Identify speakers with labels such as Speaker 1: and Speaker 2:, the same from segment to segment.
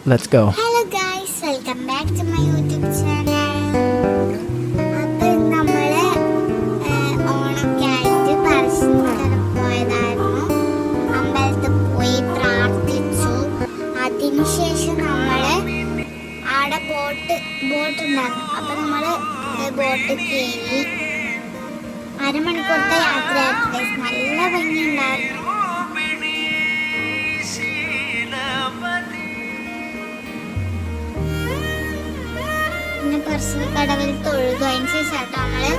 Speaker 1: Let's go.
Speaker 2: Hello guys, welcome back to my YouTube channel. അപ്പോൾ നമ്മൾ ഓണൊക്കെ ആയിട്ട് പറശ്ശിനിക്കടവ് പോയതായിരുന്നു. അമ്പലത്തിൽ പോയി പ്രാർത്ഥിച്ചു. അതിനുശേഷം നമ്മൾ അവിടെ ബോട്ട് ഉണ്ടായിരുന്നു. അപ്പോൾ നമ്മൾ ബോട്ട് കയറി അരമണിക്കൂറത്തെ യാത്രയായിരുന്നു. നല്ല ഭംഗിയുണ്ടായിരുന്നു. പിന്നെ പറശ്ശിനിക്കടവിൽ തൊഴുതു. അതിന് ശേഷമാട്ടോ നമ്മള്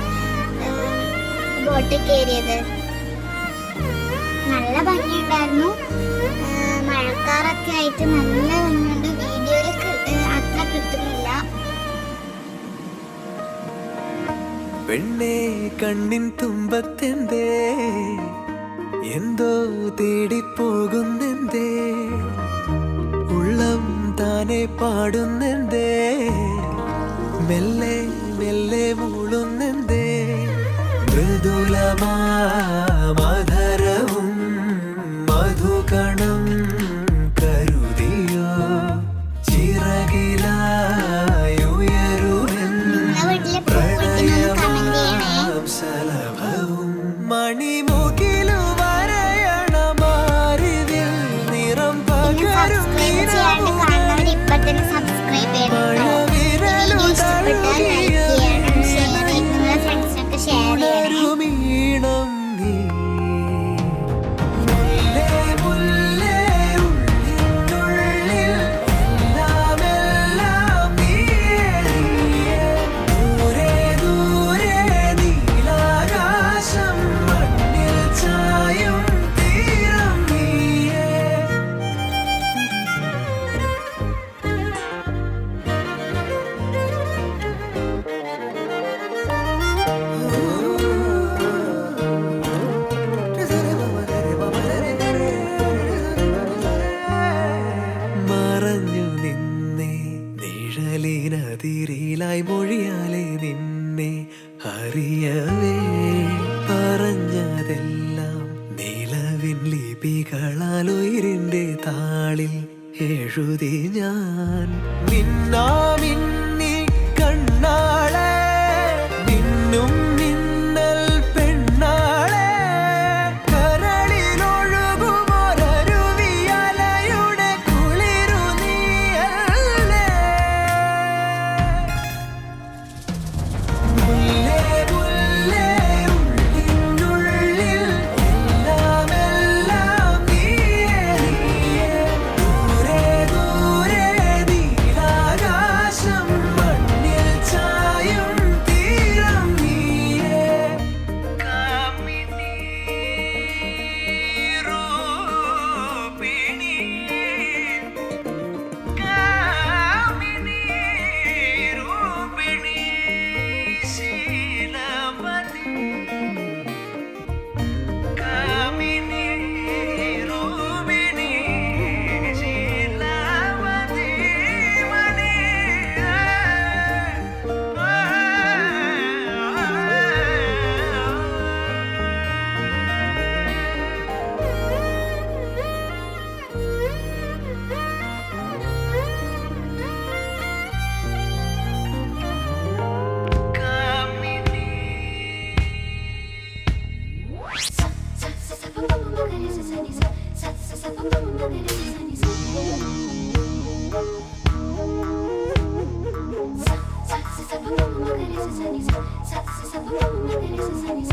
Speaker 2: ബോട്ടിൽ കയറിയത്. നല്ല ഭംഗിയുണ്ടായിരുന്നു. മഴക്കാറൊക്കെ ആയിട്ട് നല്ല ഭംഗിയുണ്ട്. വീഡിയോയിൽ അത്ര കിട്ടുന്നില്ല.
Speaker 3: പെണ്ണേ കണ്ണിൻ തുമ്പത്തെന്തേ എന്തോ തേടിപ്പോകുന്നെന്തേ, ഉള്ളം താനെ പാടുന്നെന്തേ, മെല്ലെ മെല്ലെ മൂളുന്നെന്തേ, മൃദുലമാ മധുരവും മധുകണം കരുതിയോ ചിറകിലായുയരുവൻ പ്രണയമാം സലഭവും മണിമുകിലു വരയണമാരിതിൽ നിറം പകരും ീണം നീ മുല്ലേ മുല്ലേ ഉള്ളിനുള്ളിൽ എല്ലാമെല്ലാം നീയേ, ദൂരെ ദൂരെ നീലാകാശം മണ്ണിൽ ചായും തീരം നീയേ. മറഞ്ഞു നിന്നെ നിഴലിനതിരിലായി മൊഴിയാലെ നിന്നെ അറിയവേ, പറഞ്ഞതെല്ലാം നിലവിൻ ലിപികളാൽ ഉയിരിന്റെ താളിൽ എഴുതി ഞാൻ. മിന്നാമിന്നി കണ്ണാളെ മിന്നും മിന്നൽ പെണ്ണാളെ, കരളിലൊഴുകുമൊരരുവിയലയുടെ കുളിരു നീയല്ലേ. മുല്ലേ മുല്ലേ ഉള്ളിനുള്ളിൽ എല്ലാമെല്ലാം നീയേ, ദൂരെ ദൂരെ നീലാകാശം മണ്ണിൽ ചായും തീരം നീയേ. കാമിനി രൂപിണി കാമിനി രൂപിണി ശീലവതി കാമിനി രൂപിണി ശീലവതി മണി.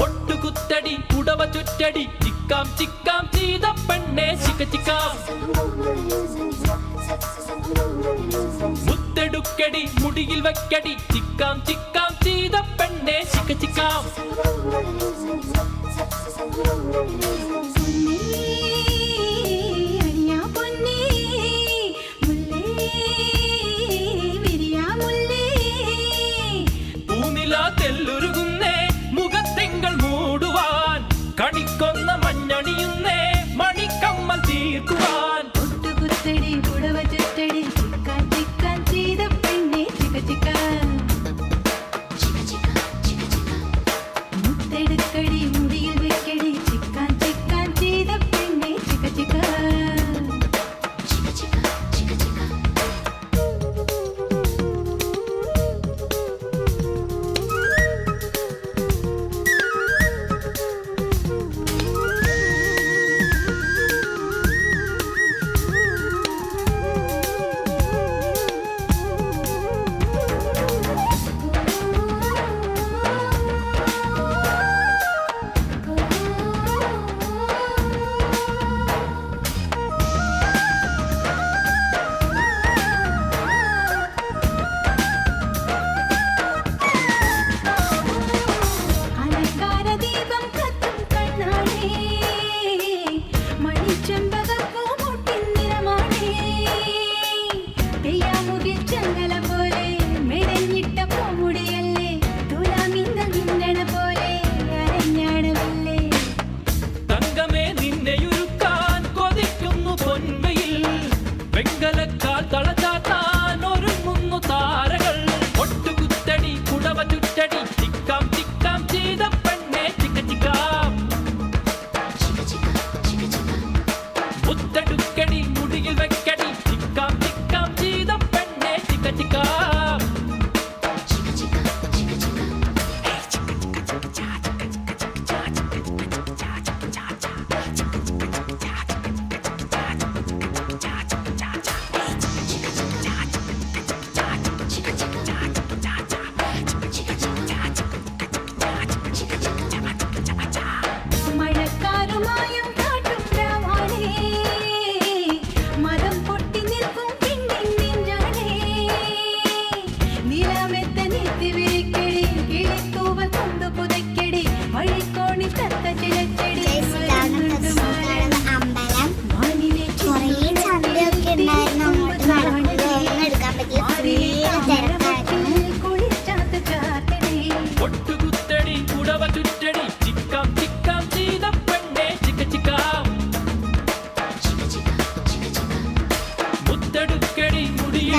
Speaker 4: ഒട്ടുകുത്തടി ഉടവ ചുറ്റടി ചിക്കാം ചിക്കാം ചെയ്ത പെണ്ണെ ചിക്ക ചിക്കാം, മുത്തെടുക്കടി മുടിയിൽ വെക്കടി ചിക്കാം ചിക്കാം ചെയ്ത പെണ്ണെ ചിക്ക ചിക്കാം. പൂനില തെല്ലുരുകുന്നേ മുഖത്തിങ്കൾ മൂടുവാൻ, കണിക്കൊന്ന മഞ്ഞണിയുന്നേ മണിക്കമ്മൽ തീർക്കുവാൻ.
Speaker 5: ഒട്ടുകുത്തടി പുടവ ചുറ്റടി ചിക്കാൻ ചിക്കാൻ ചെയ്ത പെണ്ണെ ചിക്ക ചിക്കാൻ, മുത്തെടുക്കടി മുടിയിൽ വെക്കടി ചിക്കാൻ ചിക്കാൻ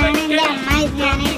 Speaker 2: ഞാൻ എൻ്റെ അമ്മ ഞാൻ